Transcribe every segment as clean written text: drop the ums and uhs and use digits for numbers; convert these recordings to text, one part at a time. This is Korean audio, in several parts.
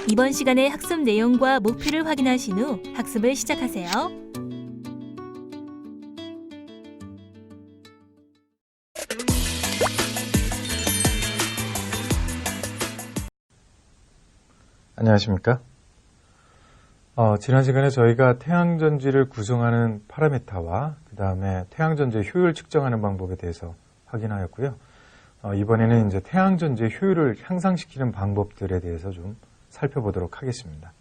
이번 시간의 학습 내용과 목표를 확인하신 후 학습을 시작하세요. 안녕하십니까? 지난 시간에 저희가 태양전지를 구성하는 파라미터와 그 다음에 태양전지의 효율 측정하는 방법에 대해서 확인하였고요. 이번에는 이제 태양전지의 효율을 향상시키는 방법들에 대해서 좀 살펴보도록 하겠습니다.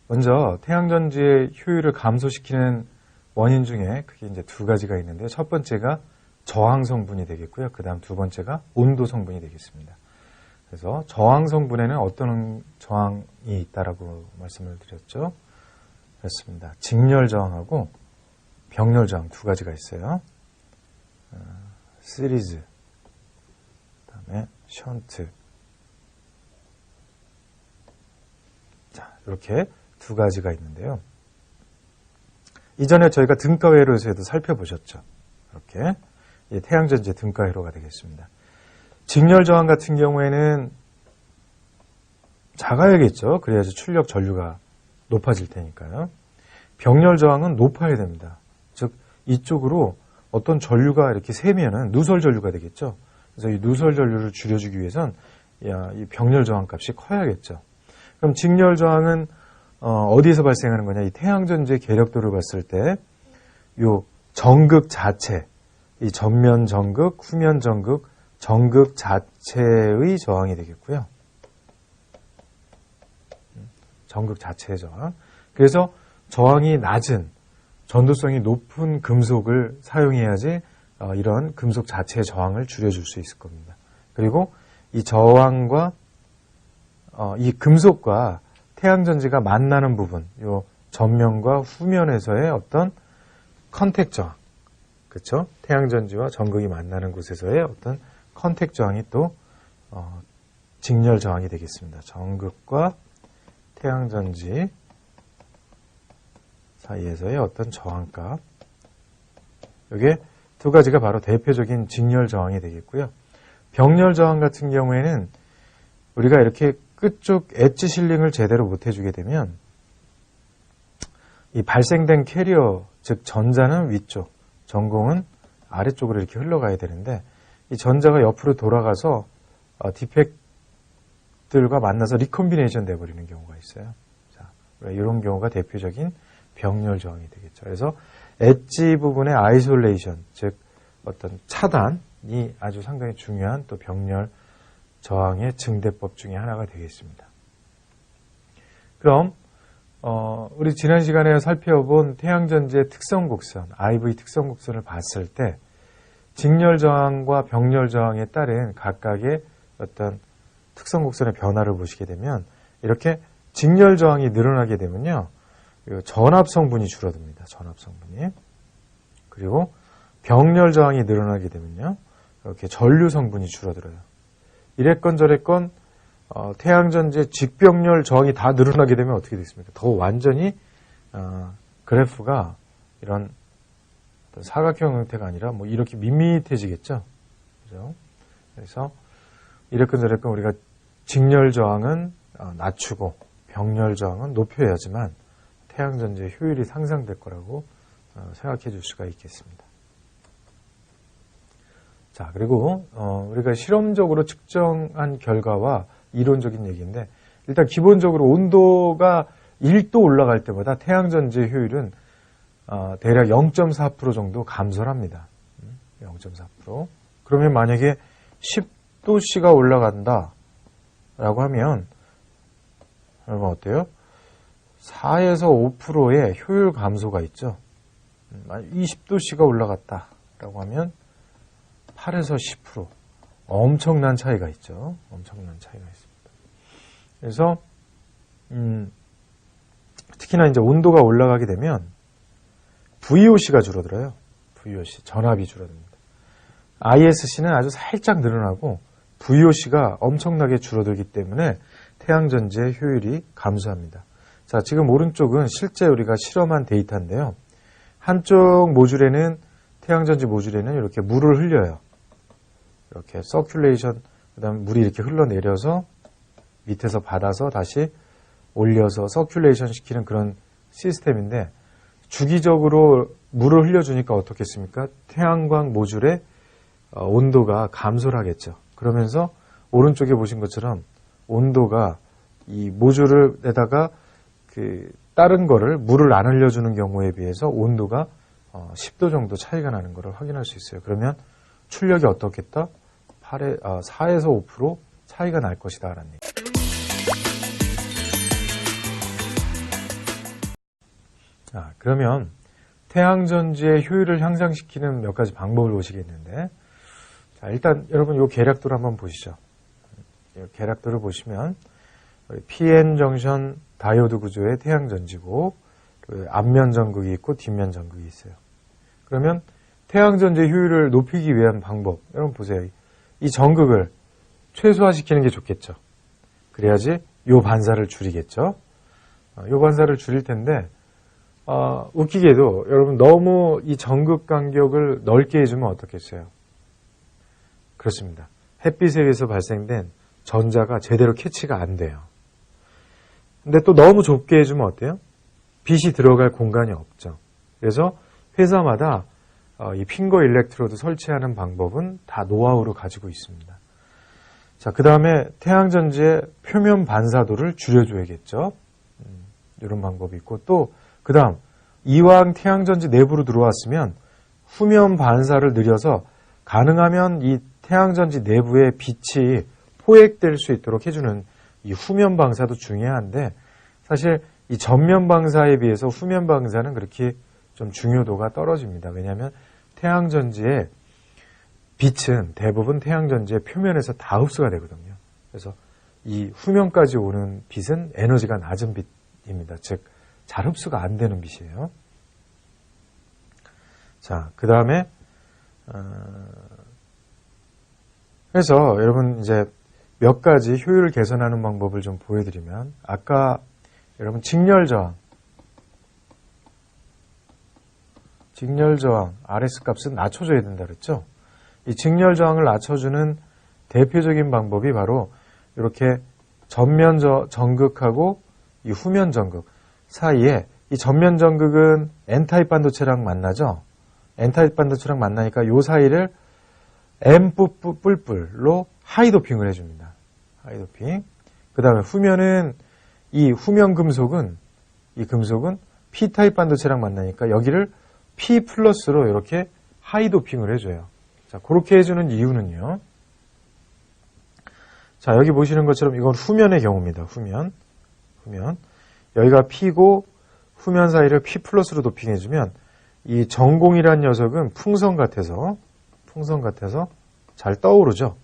먼저 태양전지의 효율을 감소시키는 원인 중에 크게 이제 두 가지가 있는데요. 첫 번째가 저항 성분이 되겠고요. 그 다음 두 번째가 온도 성분이 되겠습니다. 그래서 저항 성분에는 어떤 저항이 있다라고 말씀을 드렸죠. 그렇습니다. 직렬 저항하고 병렬 저항 두 가지가 있어요. 시리즈, 그다음에 션트. 자, 이렇게 두 가지가 있는데요. 이전에 저희가 등가 회로에서도 살펴보셨죠. 이렇게 태양전지의 등가 회로가 되겠습니다. 직렬 저항 같은 경우에는 작아야겠죠. 그래야지 출력 전류가 높아질 테니까요. 병렬 저항은 높아야 됩니다. 즉 이쪽으로 어떤 전류가 이렇게 새면은 누설 전류가 되겠죠. 그래서 이 누설 전류를 줄여주기 위해선 이 병렬 저항 값이 커야겠죠. 그럼 직렬 저항은 어디에서 발생하는 거냐? 이 태양전지의 계력도를 봤을 때 요 전극 자체, 이 전면 전극, 후면 전극, 전극 자체의 저항이 되겠고요. 전극 자체의 저항. 그래서 저항이 낮은, 전도성이 높은 금속을 사용해야지 이런 금속 자체의 저항을 줄여줄 수 있을 겁니다. 그리고 이 저항과 이 금속과 태양전지가 만나는 부분, 요 전면과 후면에서의 어떤 컨택 저항, 그렇죠? 태양전지와 전극이 만나는 곳에서의 어떤 컨택 저항이 또 직렬 저항이 되겠습니다. 전극과 태양전지 사이에서의 어떤 저항값, 이게 두 가지가 바로 대표적인 직렬 저항이 되겠고요. 병렬 저항 같은 경우에는 우리가 이렇게 끝쪽 엣지 실링을 제대로 못 해주게 되면 이 발생된 캐리어, 즉 전자는 위쪽, 전공은 아래쪽으로 이렇게 흘러가야 되는데 이 전자가 옆으로 돌아가서 디펙트들과 만나서 리콤비네이션 돼버리는 경우가 있어요. 자, 이런 경우가 대표적인 병렬 저항이 되겠죠. 그래서 엣지 부분의 아이솔레이션, 즉 어떤 차단이 아주 상당히 중요한 또 병렬 저항의 증대법 중에 하나가 되겠습니다. 그럼 우리 지난 시간에 살펴본 태양전지의 특성 곡선, IV 특성 곡선을 봤을 때 직렬 저항과 병렬 저항에 따른 각각의 어떤 특성 곡선의 변화를 보시게 되면 이렇게 직렬 저항이 늘어나게 되면요, 전압 성분이 줄어듭니다. 전압 성분이. 그리고 병렬 저항이 늘어나게 되면요, 이렇게 전류 성분이 줄어들어요. 이랬건 저랬건 태양전지의 직병렬 저항이 다 늘어나게 되면 어떻게 되겠습니까? 더 완전히 그래프가 이런 사각형 형태가 아니라 뭐 이렇게 밋밋해지겠죠. 그죠? 그래서 이랬건 저랬건 우리가 직렬 저항은 낮추고 병렬 저항은 높여야지만 태양전지의 효율이 상승될 거라고 생각해 줄 수가 있겠습니다. 자, 그리고 우리가 실험적으로 측정한 결과와 이론적인 얘기인데, 일단 기본적으로 온도가 1도 올라갈 때마다 태양전지의 효율은 대략 0.4% 정도 감소를 합니다. 0.4%. 그러면 만약에 10도씨가 올라간다 라고 하면 여러분 어때요? 4에서 5%의 효율 감소가 있죠. 20도씨가 올라갔다 라고 하면 8에서 10% 엄청난 차이가 있죠. 엄청난 차이가 있습니다. 그래서 특히나 이제 온도가 올라가게 되면 VOC가 줄어들어요. VOC, 전압이 줄어듭니다. ISC는 아주 살짝 늘어나고 VOC가 엄청나게 줄어들기 때문에 태양전지의 효율이 감소합니다. 자, 지금 오른쪽은 실제 우리가 실험한 데이터인데요. 한쪽 모듈에는 태양전지 모듈에는 이렇게 물을 흘려요. 이렇게 서큘레이션, 그 다음에 물이 이렇게 흘러내려서 밑에서 받아서 다시 올려서 서큘레이션 시키는 그런 시스템인데 주기적으로 물을 흘려주니까 어떻겠습니까? 태양광 모듈의 온도가 감소를 하겠죠. 그러면서 오른쪽에 보신 것처럼 온도가 이 모듈에다가 다른 거를 물을 안 흘려주는 경우에 비해서 온도가 10도 정도 차이가 나는 것을 확인할 수 있어요. 그러면 출력이 어떻겠다? 4에서 5% 차이가 날 것이다 라는 얘기. 그러면 태양전지의 효율을 향상시키는 몇 가지 방법을 보시겠는데, 자, 일단 여러분 이 계략도를 한번 보시죠. 이 계략도를 보시면 PN 정션 다이오드 구조의 태양전지고 앞면 전극이 있고 뒷면 전극이 있어요. 그러면 태양전지의 효율을 높이기 위한 방법, 여러분 보세요. 이 전극을 최소화시키는 게 좋겠죠. 그래야지 요 반사를 줄이겠죠. 요 반사를 줄일 텐데 웃기게도 여러분 너무 이 전극 간격을 넓게 해주면 어떻겠어요? 그렇습니다. 햇빛에 의해서 발생된 전자가 제대로 캐치가 안 돼요. 근데 또 너무 좁게 해주면 어때요? 빛이 들어갈 공간이 없죠. 그래서 회사마다 이 핑거 일렉트로드 설치하는 방법은 다 노하우로 가지고 있습니다. 자, 그 다음에 태양전지의 표면 반사도를 줄여줘야겠죠. 이런 방법이 있고 또 그 다음 이왕 태양전지 내부로 들어왔으면 후면 반사를 늘려서 가능하면 이 태양전지 내부의 빛이 포획될 수 있도록 해주는 이 후면 방사도 중요한데 사실 이 전면 방사에 비해서 후면 방사는 그렇게 좀 중요도가 떨어집니다. 왜냐하면 태양전지의 빛은 대부분 태양전지의 표면에서 다 흡수가 되거든요. 그래서 이 후면까지 오는 빛은 에너지가 낮은 빛입니다. 즉 잘 흡수가 안 되는 빛이에요. 자, 그 다음에 그래서 여러분 이제 몇 가지 효율을 개선하는 방법을 좀 보여드리면 아까 여러분 직렬 저항 RS 값은 낮춰줘야 된다 그랬죠? 이 직렬 저항을 낮춰주는 대표적인 방법이 바로 이렇게 전면 전극하고 이 후면 전극 사이에 이 전면 전극은 N타입 반도체랑 만나죠? N타입 반도체랑 만나니까 이 사이를 M++로 하이도핑을 해줍니다. 하이도핑. 그 다음에 후면은 이 후면 금속은 P타입 반도체랑 만나니까 여기를 P+로 이렇게 하이도핑을 해줘요. 자, 그렇게 해주는 이유는요. 자, 여기 보시는 것처럼 이건 후면의 경우입니다. 후면. 여기가 P고 후면 사이를 P+로 도핑해주면 이 전공이란 녀석은 풍선 같아서 잘 떠오르죠.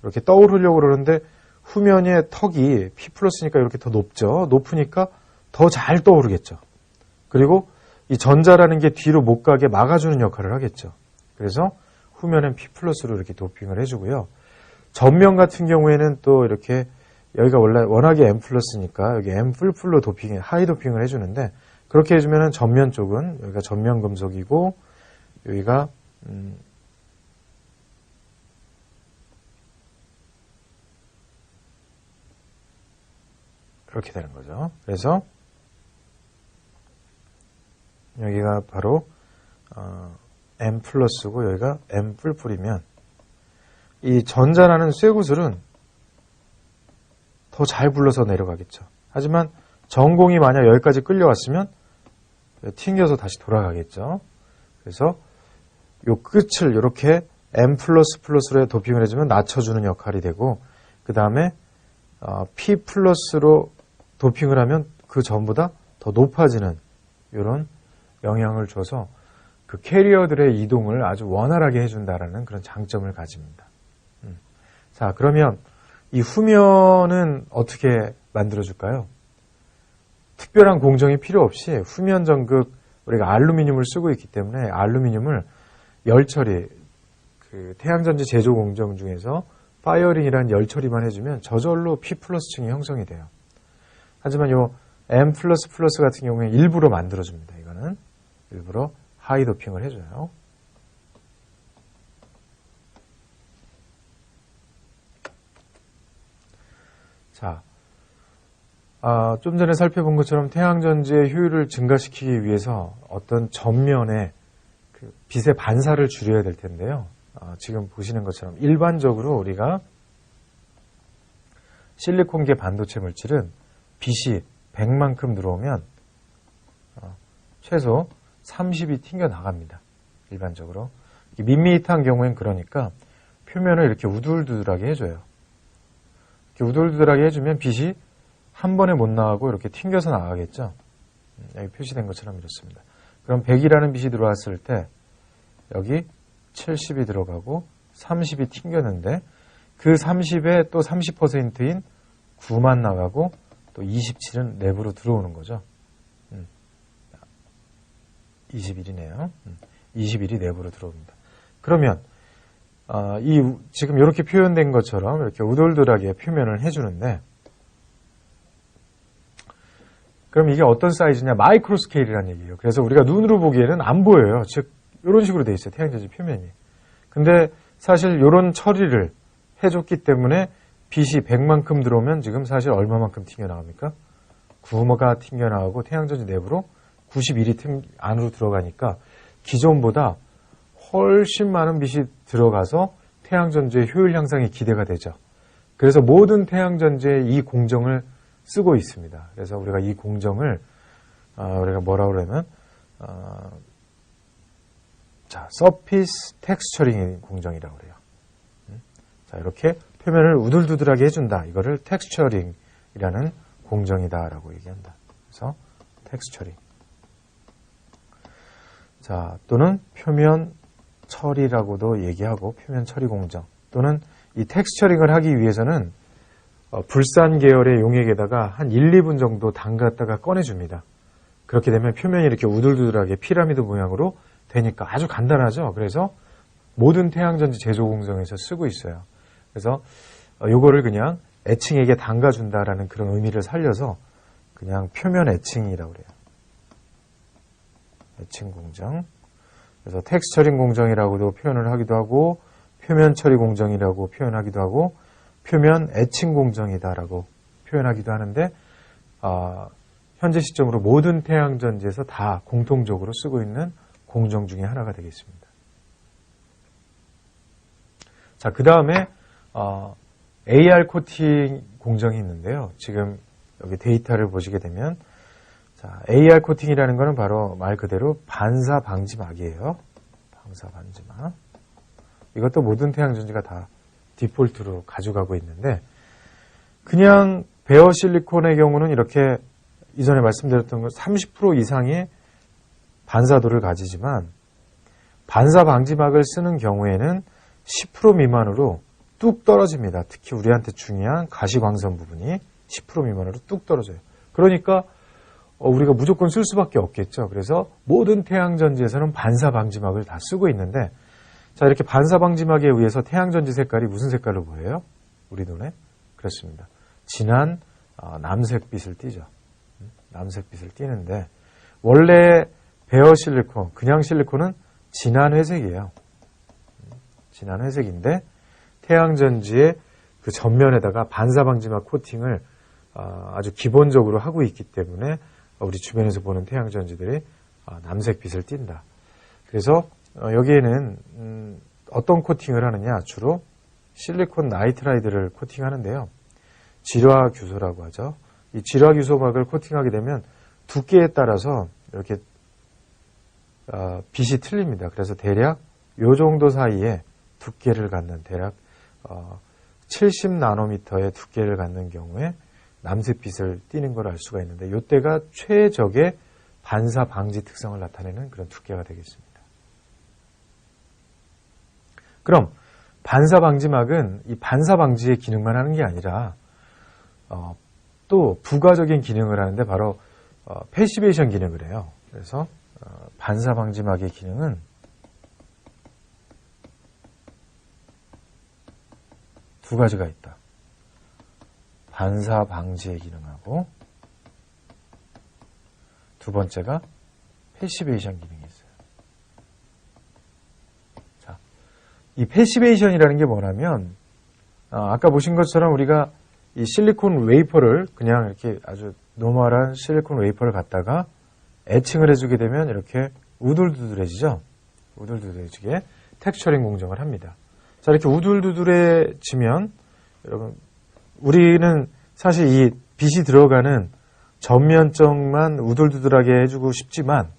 이렇게 떠오르려고 그러는데 후면의 턱이 P+니까 이렇게 더 높죠. 높으니까 더 잘 떠오르겠죠. 그리고 이 전자라는 게 뒤로 못 가게 막아주는 역할을 하겠죠. 그래서 후면은 P+로 이렇게 도핑을 해주고요. 전면 같은 경우에는 또 이렇게 여기가 원래 워낙에 M+니까 여기 M++로 하이 도핑을 해주는데 그렇게 해주면은 전면 쪽은 여기가 전면 금속이고 여기가 이렇게 되는 거죠. 그래서 여기가 바로 M+고 여기가 M++이면 이 전자라는 쇠구슬은 더 잘 굴러서 내려가겠죠. 하지만 전공이 만약 여기까지 끌려왔으면 튕겨서 다시 돌아가겠죠. 그래서 요 끝을 이렇게 M++로 도핑을 해주면 낮춰주는 역할이 되고 그 다음에 P+로 도핑을 하면 그 전보다 더 높아지는 이런 영향을 줘서 그 캐리어들의 이동을 아주 원활하게 해준다라는 그런 장점을 가집니다. 자, 그러면 이 후면은 어떻게 만들어줄까요? 특별한 공정이 필요 없이 후면 전극 우리가 알루미늄을 쓰고 있기 때문에 알루미늄을 열 처리, 그 태양전지 제조 공정 중에서 파이어링이라는 열 처리만 해주면 저절로 P+층이 형성이 돼요. 하지만 요 M++ 같은 경우에 일부러 만들어줍니다. 이거는 일부러 하이 도핑을 해줘요. 자, 좀 전에 살펴본 것처럼 태양전지의 효율을 증가시키기 위해서 어떤 전면에 그 빛의 반사를 줄여야 될 텐데요. 지금 보시는 것처럼 일반적으로 우리가 실리콘계 반도체 물질은 빛이 100만큼 들어오면 최소 30이 튕겨 나갑니다. 일반적으로. 밋밋한 경우엔 그러니까 표면을 이렇게 우둘두둘하게 해줘요. 이렇게 우둘두둘하게 해주면 빛이 한 번에 못 나가고 이렇게 튕겨서 나가겠죠. 여기 표시된 것처럼 이렇습니다. 그럼 100이라는 빛이 들어왔을 때 여기 70이 들어가고 30이 튕겼는데 그 30에 또 30%인 9만 나가고 또 27은 내부로 들어오는 거죠. 21이네요. 21이 내부로 들어옵니다. 그러면 지금 이렇게 표현된 것처럼 이렇게 우돌돌하게 표면을 해주는데 그럼 이게 어떤 사이즈냐? 마이크로 스케일이라는 얘기예요. 그래서 우리가 눈으로 보기에는 안 보여요. 즉 이런 식으로 돼 있어요. 태양전지 표면이. 근데 사실 이런 처리를 해줬기 때문에 빛이 100만큼 들어오면 지금 사실 얼마만큼 튕겨나갑니까? 9가 튕겨나가고 태양전지 내부로 91이 안으로 들어가니까 기존보다 훨씬 많은 빛이 들어가서 태양전지의 효율 향상이 기대가 되죠. 그래서 모든 태양전지에 이 공정을 쓰고 있습니다. 그래서 우리가 이 공정을 우리가 뭐라 그러면 서피스 텍스처링 공정이라고 그래요. 자, 이렇게 표면을 우둘두둘하게 해준다. 이거를 텍스처링이라는 공정이다라고 얘기한다. 그래서 텍스처링. 자, 또는 표면 처리라고도 얘기하고 표면 처리 공정. 또는 이 텍스처링을 하기 위해서는 불산 계열의 용액에다가 한 1, 2분 정도 담갔다가 꺼내줍니다. 그렇게 되면 표면이 이렇게 우둘두둘하게 피라미드 모양으로 되니까 아주 간단하죠. 그래서 모든 태양전지 제조 공정에서 쓰고 있어요. 그래서 요거를 그냥 애칭에게 담가준다라는 그런 의미를 살려서 그냥 표면 애칭이라고 그래요. 애칭 공정. 그래서 텍스처링 공정이라고도 표현을 하기도 하고 표면 처리 공정이라고 표현하기도 하고 표면 애칭 공정이다라고 표현하기도 하는데 현재 시점으로 모든 태양전지에서 다 공통적으로 쓰고 있는 공정 중에 하나가 되겠습니다. 자, 그 다음에 AR 코팅 공정이 있는데요. 지금 여기 데이터를 보시게 되면 자, AR 코팅이라는 것은 바로 말 그대로 반사 방지막이에요. 반사 방지막. 이것도 모든 태양전지가 다 디폴트로 가져가고 있는데 그냥 베어 실리콘의 경우는 이렇게 이전에 말씀드렸던 것 30% 이상의 반사도를 가지지만 반사 방지막을 쓰는 경우에는 10% 미만으로 뚝 떨어집니다. 특히 우리한테 중요한 가시광선 부분이 10% 미만으로 뚝 떨어져요. 그러니까 우리가 무조건 쓸 수밖에 없겠죠. 그래서 모든 태양전지에서는 반사 방지막을 다 쓰고 있는데 자, 이렇게 반사 방지막에 의해서 태양전지 색깔이 무슨 색깔로 보여요? 우리 눈에? 그렇습니다. 진한 남색빛을 띠죠. 남색빛을 띠는데 원래 베어 실리콘, 그냥 실리콘은 진한 회색이에요. 진한 회색인데 태양전지의 그 전면에다가 반사 방지막 코팅을 아주 기본적으로 하고 있기 때문에 우리 주변에서 보는 태양전지들이 남색빛을 띈다. 그래서 여기에는 어떤 코팅을 하느냐? 주로 실리콘 나이트라이드를 코팅하는데요. 질화규소라고 하죠. 이 질화규소막을 코팅하게 되면 두께에 따라서 이렇게 빛이 틀립니다. 그래서 대략 요 정도 사이에 두께를 갖는 대략 70나노미터의 두께를 갖는 경우에 남색빛을 띠는 걸 알 수가 있는데 이때가 최적의 반사 방지 특성을 나타내는 그런 두께가 되겠습니다. 그럼 반사 방지막은 이 반사 방지의 기능만 하는 게 아니라 또 부가적인 기능을 하는데 바로 패시베이션 기능을 해요. 그래서 반사 방지막의 기능은 두 가지가 있다. 반사 방지의 기능하고 두 번째가 패시베이션 기능이 있어요. 자, 이 패시베이션이라는 게 뭐냐면 아까 보신 것처럼 우리가 이 실리콘 웨이퍼를 그냥 이렇게 아주 노멀한 실리콘 웨이퍼를 갖다가 애칭을 해주게 되면 이렇게 우둘두둘해지죠. 우둘두둘해지게 텍스처링 공정을 합니다. 자, 이렇게 우둘두둘해지면 여러분 우리는 사실 이 빛이 들어가는 전면적만 우둘두둘하게 해주고 싶지만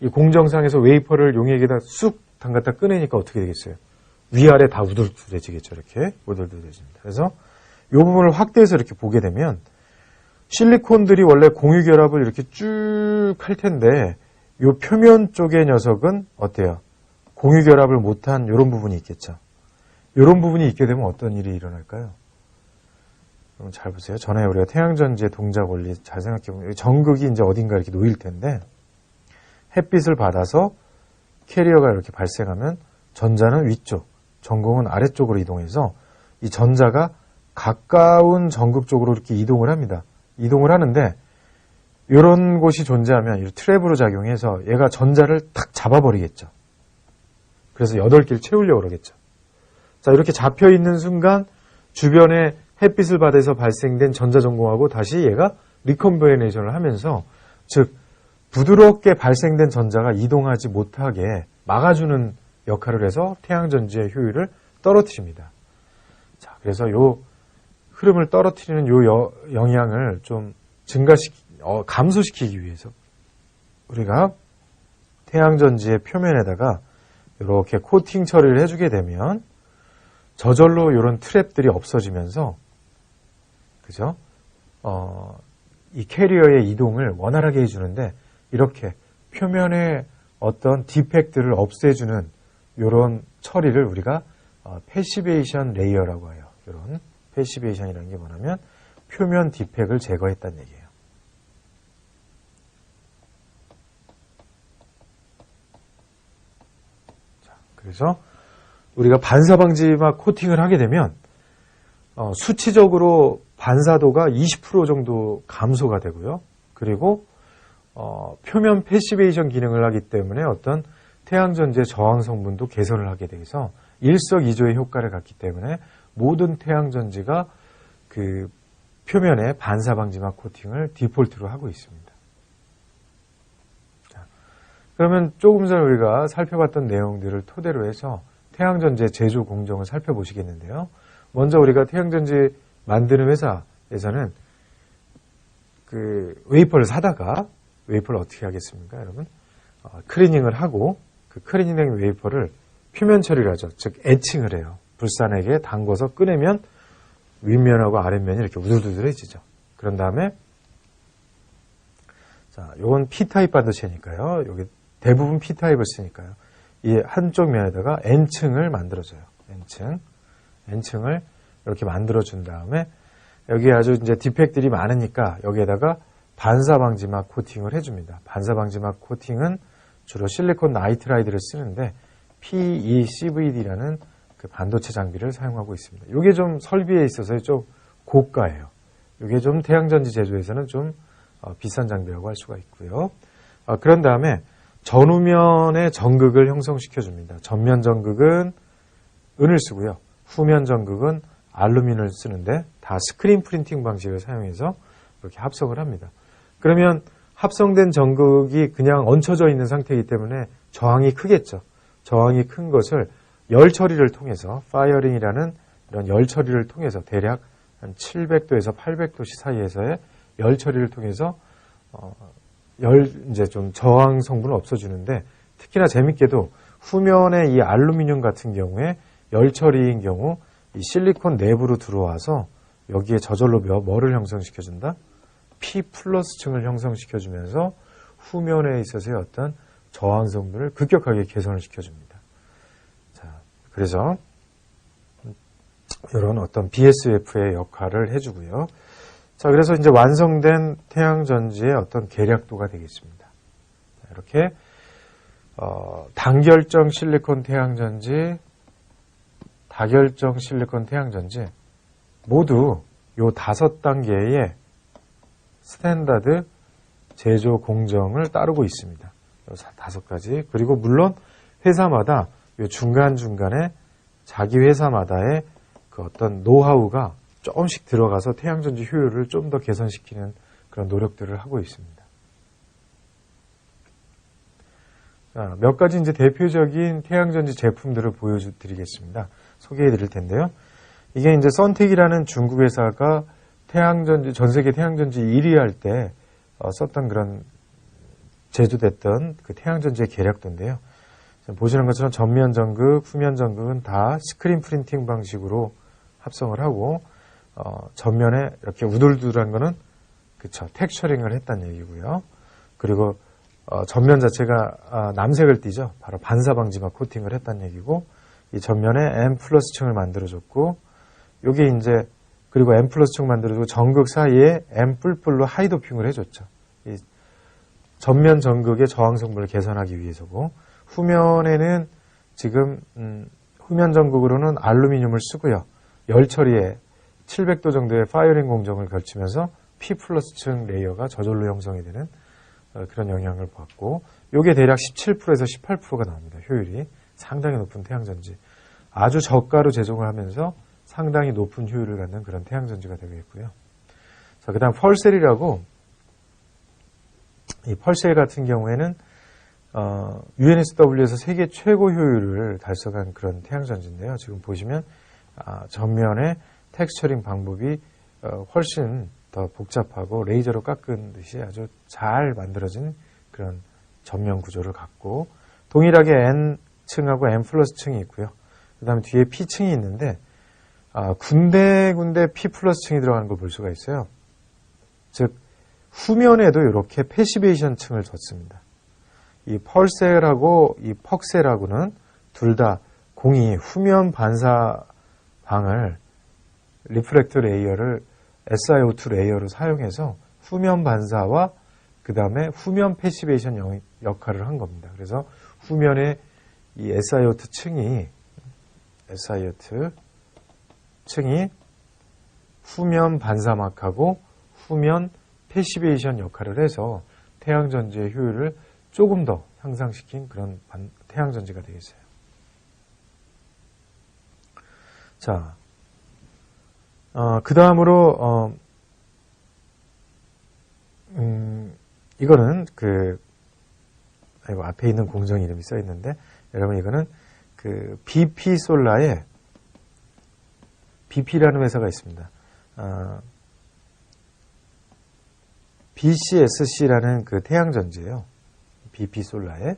이 공정상에서 웨이퍼를 용액에다 쑥 담갔다 꺼내니까 어떻게 되겠어요? 위아래 다 우둘두둘해지겠죠. 이렇게 우둘두둘해집니다. 그래서 이 부분을 확대해서 이렇게 보게 되면 실리콘들이 원래 공유 결합을 이렇게 쭉 할 텐데 이 표면 쪽의 녀석은 어때요? 공유 결합을 못한 이런 부분이 있겠죠. 이런 부분이 있게 되면 어떤 일이 일어날까요? 그럼 잘 보세요. 전에 우리가 태양전지의 동작 원리 잘 생각해 보면 전극이 이제 어딘가 이렇게 놓일 텐데 햇빛을 받아서 캐리어가 이렇게 발생하면 전자는 위쪽, 전공은 아래쪽으로 이동해서 이 전자가 가까운 전극 쪽으로 이렇게 이동을 합니다. 이동을 하는데 이런 곳이 존재하면 이 트랩으로 작용해서 얘가 전자를 탁 잡아버리겠죠. 그래서 8개를 채우려고 그러겠죠. 자, 이렇게 잡혀 있는 순간 주변에 햇빛을 받아서 발생된 전자 전공하고 다시 얘가 리컨버네이션을 하면서 즉 부드럽게 발생된 전자가 이동하지 못하게 막아주는 역할을 해서 태양전지의 효율을 떨어뜨립니다. 자, 그래서 요 흐름을 떨어뜨리는 요 영향을 좀 감소시키기 위해서 우리가 태양전지의 표면에다가 이렇게 코팅 처리를 해주게 되면 저절로 이런 트랩들이 없어지면서 그죠? 이 캐리어의 이동을 원활하게 해주는데 이렇게 표면에 어떤 디펙트를 없애주는 이런 처리를 우리가 패시베이션 레이어라고 해요. 이런 패시베이션이라는 게 뭐냐면 표면 디펙을 제거했다는 얘기예요. 자, 그래서 우리가 반사 방지막 코팅을 하게 되면 수치적으로 반사도가 20% 정도 감소가 되고요. 그리고 표면 패시베이션 기능을 하기 때문에 어떤 태양전지의 저항 성분도 개선을 하게 돼서 일석이조의 효과를 갖기 때문에 모든 태양전지가 그 표면에 반사 방지막 코팅을 디폴트로 하고 있습니다. 자, 그러면 조금 전에 우리가 살펴봤던 내용들을 토대로 해서 태양전지의 제조 공정을 살펴보시겠는데요. 먼저 우리가 태양전지 만드는 회사에서는 그 웨이퍼를 사다가 웨이퍼를 어떻게 하겠습니까, 여러분? 클리닝을 하고 그 클리닝된 웨이퍼를 표면 처리를 하죠. 즉 애칭을 해요. 불산액에 담궈서 꺼내면 윗면하고 아랫면이 이렇게 우둘두둘해지죠. 그런 다음에 자, 요건 P타입 반도체니까요. 여기 대부분 P타입을 쓰니까요. 이 한쪽 면에다가 N층을 만들어줘요. N층을 이렇게 만들어준 다음에 여기 아주 이제 디펙들이 많으니까 여기에다가 반사 방지막 코팅을 해줍니다. 반사 방지막 코팅은 주로 실리콘 나이트라이드를 쓰는데 PECVD라는 그 반도체 장비를 사용하고 있습니다. 이게 좀 설비에 있어서 좀 고가예요. 이게 좀 태양전지 제조에서는 좀 비싼 장비라고 할 수가 있고요. 그런 다음에 전후면의 전극을 형성시켜줍니다. 전면 전극은 은을 쓰고요. 후면 전극은 알루미늄을 쓰는데 다 스크린 프린팅 방식을 사용해서 이렇게 합성을 합니다. 그러면 합성된 전극이 그냥 얹혀져 있는 상태이기 때문에 저항이 크겠죠. 저항이 큰 것을 열 처리를 통해서 파이어링이라는 이런 열 처리를 통해서 대략 한 700도에서 800도씨 사이에서의 열 처리를 통해서 이제 좀 저항 성분을 없애주는데 특히나 재밌게도 후면에 이 알루미늄 같은 경우에 열 처리인 경우 이 실리콘 내부로 들어와서 여기에 저절로 뭐를 형성시켜준다? P 플러스층을 형성시켜주면서 후면에 있어서의 어떤 저항 성분을 급격하게 개선을 시켜줍니다. 자, 그래서 이런 어떤 BSF의 역할을 해주고요. 자, 그래서 이제 완성된 태양전지의 어떤 계략도가 되겠습니다. 자, 이렇게 단결정 실리콘 태양전지, 다결정 실리콘 태양전지 모두 요 5단계의 스탠다드 제조 공정을 따르고 있습니다. 요 5가지. 그리고 물론 회사마다 요 중간중간에 자기 회사마다의 그 어떤 노하우가 조금씩 들어가서 태양전지 효율을 좀 더 개선시키는 그런 노력들을 하고 있습니다. 자, 몇 가지 이제 대표적인 태양전지 제품들을 보여드리겠습니다. 소개해 드릴 텐데요. 이게 이제 선택이라는 중국 회사가 태양전지, 전 세계 태양전지 1위 할 때 썼던 그런 제조됐던 그 태양전지의 계략도인데요. 보시는 것처럼 전면 전극, 후면 전극은 다 스크린 프린팅 방식으로 합성을 하고 전면에 이렇게 우둘둘한 거는 그쵸 텍스처링을 했다는 얘기고요. 그리고 전면 자체가 남색을 띠죠. 바로 반사 방지막 코팅을 했다는 얘기고 이 전면에 M 플러스 층을 만들어줬고 요게 이제 그리고 M 플러스 층 만들어주고 전극 사이에 M 뿔뿔로 하이 도핑을 해줬죠. 이 전면 전극의 저항 성분을 개선하기 위해서고 후면에는 지금 후면 전극으로는 알루미늄을 쓰고요. 열 처리에 700도 정도의 파이어링 공정을 걸치면서 P 플러스 층 레이어가 저절로 형성이 되는 그런 영향을 받고 요게 대략 17%에서 18%가 나옵니다. 효율이 상당히 높은 태양전지. 아주 저가로 제조를 하면서 상당히 높은 효율을 갖는 그런 태양전지가 되겠고요. 자, 그 다음 펄셀이라고 이 펄셀 같은 경우에는 UNSW에서 세계 최고 효율을 달성한 그런 태양전지인데요. 지금 보시면 전면에 텍스처링 방법이 훨씬 더 복잡하고 레이저로 깎은 듯이 아주 잘 만들어진 그런 전면 구조를 갖고 동일하게 N층하고 N 플러스 층이 있고요. 그 다음에 뒤에 P층이 있는데 군데군데 P 플러스 층이 들어가는 걸 볼 수가 있어요. 즉 후면에도 이렇게 패시베이션 층을 줬습니다. 이 펄셀하고 이 퍽셀하고는 둘 다 공이 후면 반사 방을 리프렉터 레이어를 SiO2 레이어로 사용해서 후면 반사와 그 다음에 후면 패시베이션 역할을 한 겁니다. 그래서 후면에 이 SiO2 층이 후면 반사막하고 후면 패시베이션 역할을 해서 태양전지의 효율을 조금 더 향상시킨 그런 태양전지가 되겠어요. 자, 그 다음으로 이거는 앞에 있는 공정 이름이 써 있는데 여러분 이거는 그 BP 솔라의 BP라는 회사가 있습니다. BCSC라는 그 태양전지예요. BP 솔라의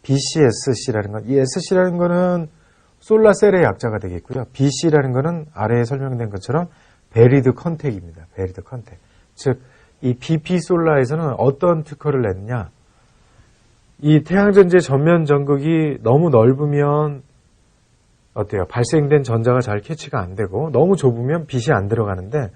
BCSC라는 건, 이 SC라는 거는 솔라셀의 약자가 되겠고요. BC라는 거는 아래에 설명된 것처럼 베리드 컨택입니다. 베리드 컨택. 즉, 이 BP 솔라에서는 어떤 특허를 냈냐? 이 태양전지의 전면 전극이 너무 넓으면 어때요? 발생된 전자가 잘 캐치가 안 되고 너무 좁으면 빛이 안 들어가는데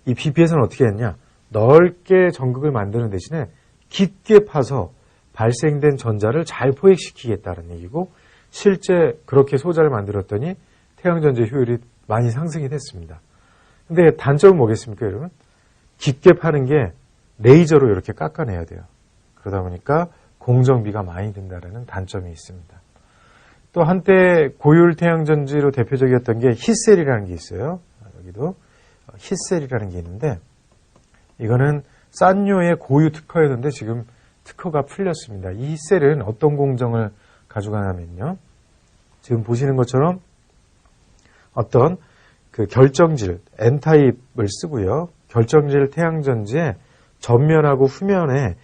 이 BP에서는 어떻게 했냐? 넓게 전극을 만드는 대신에 깊게 파서 발생된 전자를 잘 포획시키겠다는 얘기고 실제 그렇게 소자를 만들었더니 태양전지 효율이 많이 상승이 됐습니다. 근데 단점은 뭐겠습니까, 여러분? 깊게 파는 게 레이저로 이렇게 깎아내야 돼요. 그러다 보니까 공정비가 많이 든다는 단점이 있습니다. 또 한때 고율 태양전지로 대표적이었던 게 히셀이라는 게 있어요. 여기도 히셀이라는 게 있는데 이거는 산요의 고유 특허였는데 지금 특허가 풀렸습니다. 이 히셀은 어떤 공정을 가져가냐면요. 지금 보시는 것처럼 어떤 그 결정질 N타입을 쓰고요. 결정질 태양전지에 전면하고 후면에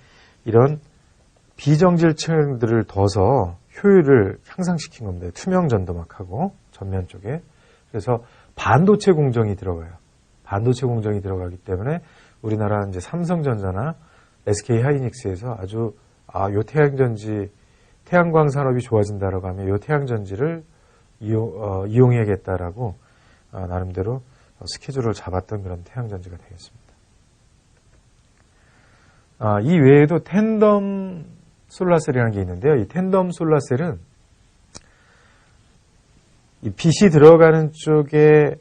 이런 비정질층들을 둬서 효율을 향상시킨 겁니다. 투명 전도막하고 전면 쪽에. 그래서 반도체 공정이 들어가요. 반도체 공정이 들어가기 때문에 우리나라 이제 삼성전자나 SK 하이닉스에서 아주 요 태양전지 태양광 산업이 좋아진다라고 하면 요 태양전지를 이용해야겠다라고 나름대로 스케줄을 잡았던 그런 태양전지가 되겠습니다. 이 외에도 텐덤 솔라셀이라는 게 있는데요. 이 텐덤 솔라셀은 이 빛이 들어가는 쪽에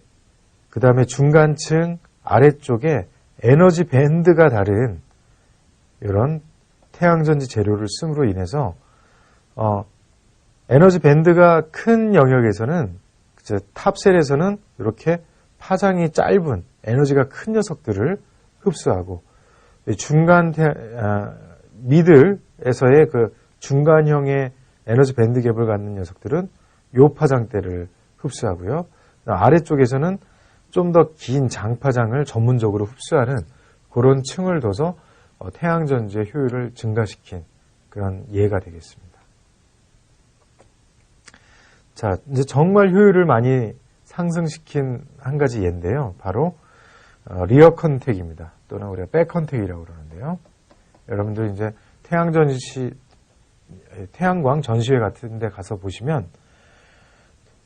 그 다음에 중간층 아래쪽에 에너지 밴드가 다른 이런 태양전지 재료를 씀으로 인해서 에너지 밴드가 큰 영역에서는 탑셀에서는 이렇게 파장이 짧은 에너지가 큰 녀석들을 흡수하고 중간 미들에서의 그 중간형의 에너지 밴드 갭을 갖는 녀석들은 요 파장대를 흡수하고요. 아래쪽에서는 좀 더 긴 장파장을 전문적으로 흡수하는 그런 층을 둬서 태양전지의 효율을 증가시킨 그런 예가 되겠습니다. 자, 이제 정말 효율을 많이 상승시킨 한 가지 예인데요. 바로 리어 컨택입니다. 또는 우리가 백 컨택이라고 그러는데요. 여러분들 이제 태양광 전시회 같은 데 가서 보시면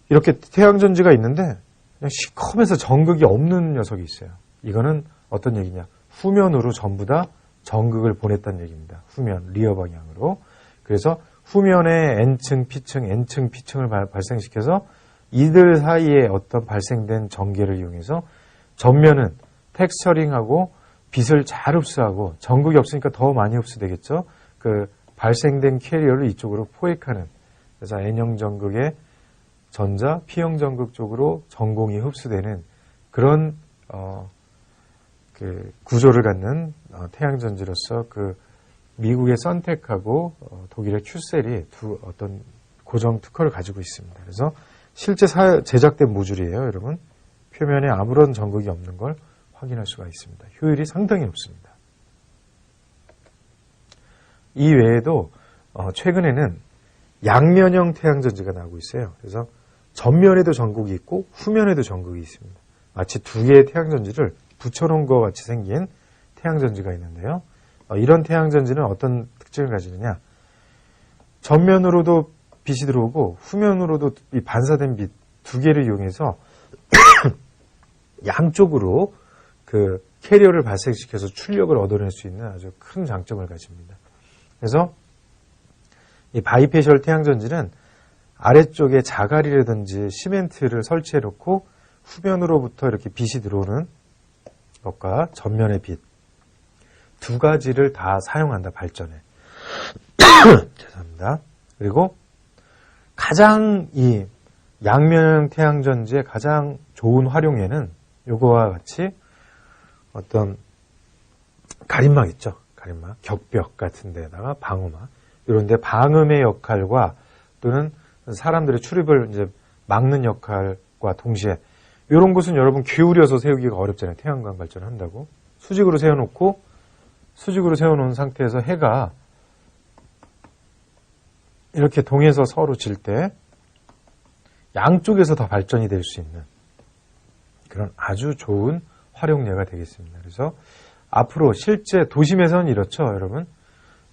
이렇게 태양전지가 있는데 그냥 시커면서 전극이 없는 녀석이 있어요. 이거는 어떤 얘기냐? 후면으로 전부 다 전극을 보냈다는 얘기입니다. 후면, 리어 방향으로. 그래서 후면에 N층, P층, N층, P층을 발생시켜서 이들 사이에 어떤 발생된 전개를 이용해서 전면은 텍스처링하고 빛을 잘 흡수하고 전극이 없으니까 더 많이 흡수되겠죠. 그 발생된 캐리어를 이쪽으로 포획하는, 그래서 N형 전극의 전자, P형 전극 쪽으로 전공이 흡수되는 그런 그 구조를 갖는 태양전지로서 그 미국의 선택하고 독일의 큐셀이 어떤 고정 특허를 가지고 있습니다. 그래서 실제 제작된 모듈이에요, 여러분. 표면에 아무런 전극이 없는 걸 확인할 수가 있습니다. 효율이 상당히 높습니다. 이 외에도 최근에는 양면형 태양전지가 나오고 있어요. 그래서 전면에도 전극이 있고 후면에도 전극이 있습니다. 마치 두 개의 태양전지를 붙여놓은 것 같이 생긴 태양전지가 있는데요. 이런 태양전지는 어떤 특징을 가지느냐? 전면으로도 빛이 들어오고 후면으로도 이 반사된 빛 두 개를 이용해서 양쪽으로 그 캐리어를 발생시켜서 출력을 얻어낼 수 있는 아주 큰 장점을 가집니다. 그래서 이 바이페셜 태양전지는 아래쪽에 자갈이라든지 시멘트를 설치해 놓고 후면으로부터 이렇게 빛이 들어오는 것과 전면의 빛 두 가지를 다 사용한다, 발전에. 죄송합니다. 그리고 가장 이 양면형 태양전지의 가장 좋은 활용에는 요거와 같이 어떤 가림막 있죠. 가림막, 격벽 같은 데다가 방음막. 이런 데 방음의 역할과 또는 사람들의 출입을 이제 막는 역할과 동시에 이런 곳은 여러분 기울여서 세우기가 어렵잖아요. 태양광 발전을 한다고. 수직으로 세워놓은 상태에서 해가 이렇게 동해서 서로 질 때 양쪽에서 다 발전이 될 수 있는 그런 아주 좋은 활용례가 되겠습니다. 그래서 앞으로 실제 도심에서는 이렇죠, 여러분.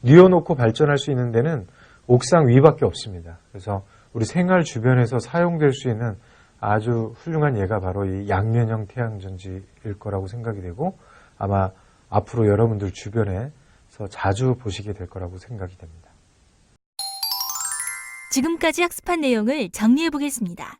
뉘어놓고 발전할 수 있는 데는 옥상 위밖에 없습니다. 그래서 우리 생활 주변에서 사용될 수 있는 아주 훌륭한 예가 바로 이 양면형 태양전지일 거라고 생각이 되고 아마 앞으로 여러분들 주변에서 자주 보시게 될 거라고 생각이 됩니다. 지금까지 학습한 내용을 정리해 보겠습니다.